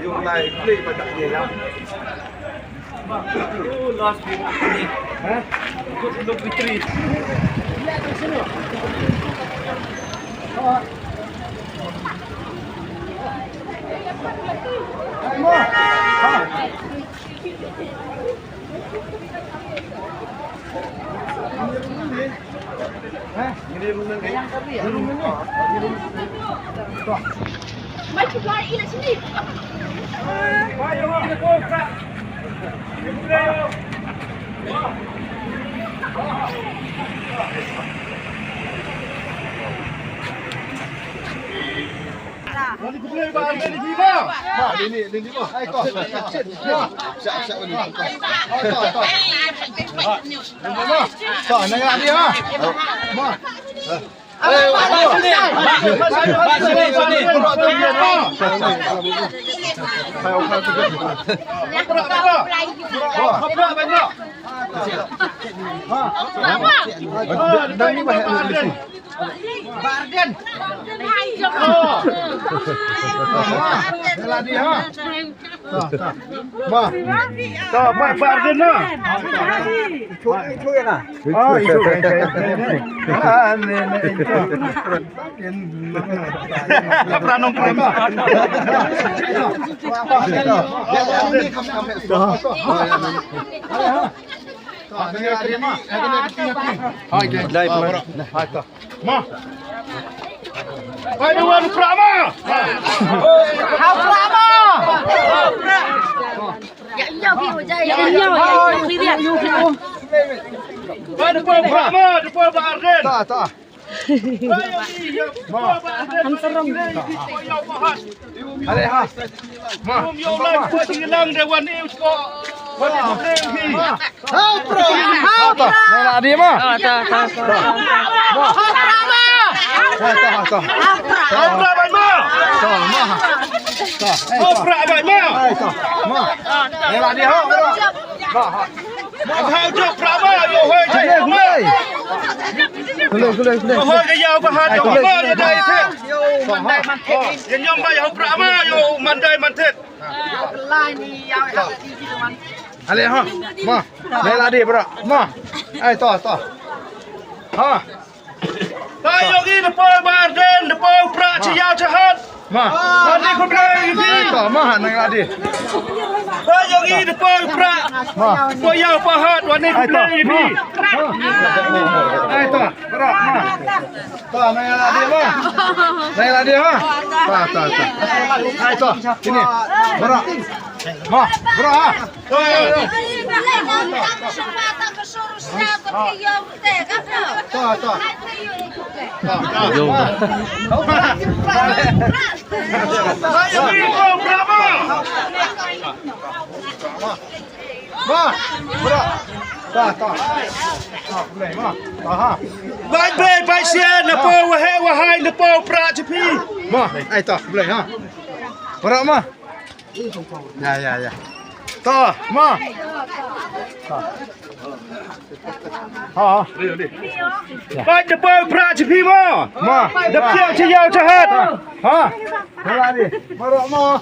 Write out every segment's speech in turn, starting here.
Yung lain play pada dia ya. Last week ni. Ikut untuk victory. Mai cuba ilah sini. Ayo, kita buka. Ayo. Ini boleh bahan ini lima. Ma, ini lima. Hai kau. Siap ini. Ma. Kau nak lagi ha? Ma. Barden. Lagi ha. Ma. Tak barden lah. Itu na. Oh, itu. Pranong prema. Payuan Prama. Hao Prama. Ya iya pi ho jai. Ya iya pi dia. Depan Prama, depan Pak Arden. Tak. Ham serong. Ada ha. Ma. Yo lai buat hilang dewan ni kok. Hao Pro. Nak dia ma. Tak. Hao Pra bai ma. Hao Pra bai ma. Ma. Nak dia ha. Hao Jok Pra ma yo hoi chai ma. Boleh. Hoi ke yau ba ha yo ma yo dai the. Yo mandai man the. Yen yom bai Hao Pra ma yo mandai man the. Lai ni yau ha ti ti man. Ale ha. Ma. Nak dia bro. Ma. Ai to. Ha. Tayo gi depan Barden, depan Pra Ciyau Jahat. Ma. Mari ku belai Ai ni. to. Ma nak dia. Tayo gi depan Pra. Ma. Boyau Pahat wani ku belai ni. Ai to. Bro. Ma. To nak dia ma. Nak dia ha. Ta. Ai to. Sini. Bro. Ma. Bro ha. Tayo gi ko Bravo. Ma. Bro. Ta. Boleh ma. Ha. Bai sian depan wahai depan Pra Cepi. Ma. Ai to. Boleh ha. Bro ma. Ya. To. Ma. Ha. Bai depan Pra Cepi mo. Ma. Depan Ciyau Jahat. Ha. Nak dia. Bro ma.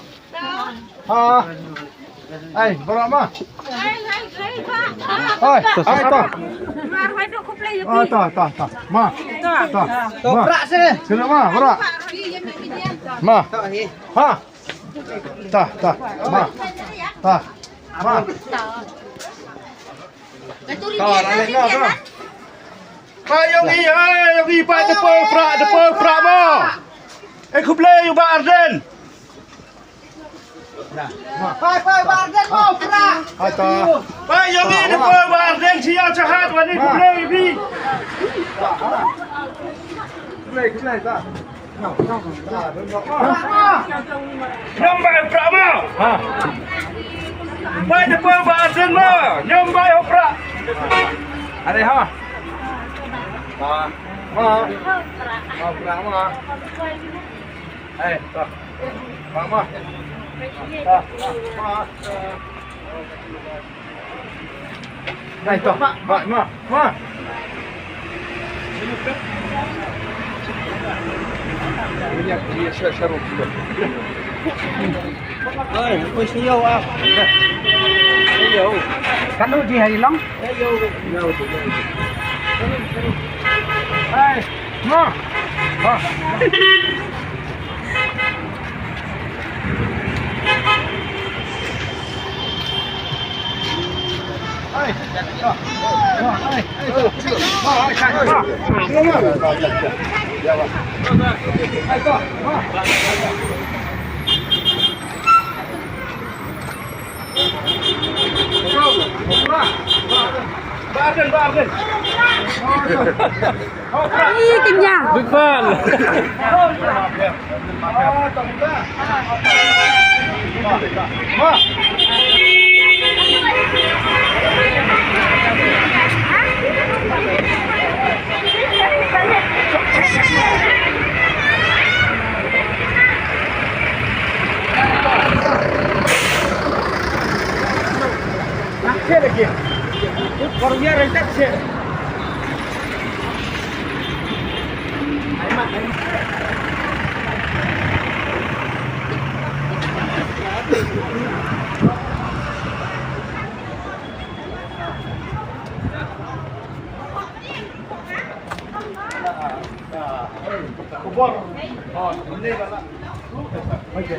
Ha. Ai, bro ma. Hai, to. Ta. Ma. Ta. Berak sini. Sini ma, berak. Ma. Ha. Ta. Ma. Ta. Ma. Ta, bro. Tayo gi bai depan Pra mo. Ku belai Pak Arden. Hai, Barden mau berak. Hai, to. Tayo gi depan Barden Ciyau Jahat wani ku belai ni. Boleh, ta. Nyom bai Pra mo. Ha. Bai depan Pak Arden mo. Nyom bai Pra. Ada ha. Ma. Berak ma. Hai, to. Ma. Ta. Ma. Hai, to. Ma. هي شروط Ôi xí dâu à. Xí dâu. Cắt nó gì hay lắm. Xí dâu. Ê, ngon. Ngon. Ê, đó. Đó, ê, ê. Đó, ê, chạy, đó. Xuống nha. Ê, đó, đó. Ih, kenyang. Betul. lagi. Baru dia rentak sih. Kubur. Oh, ini kalau. Oke.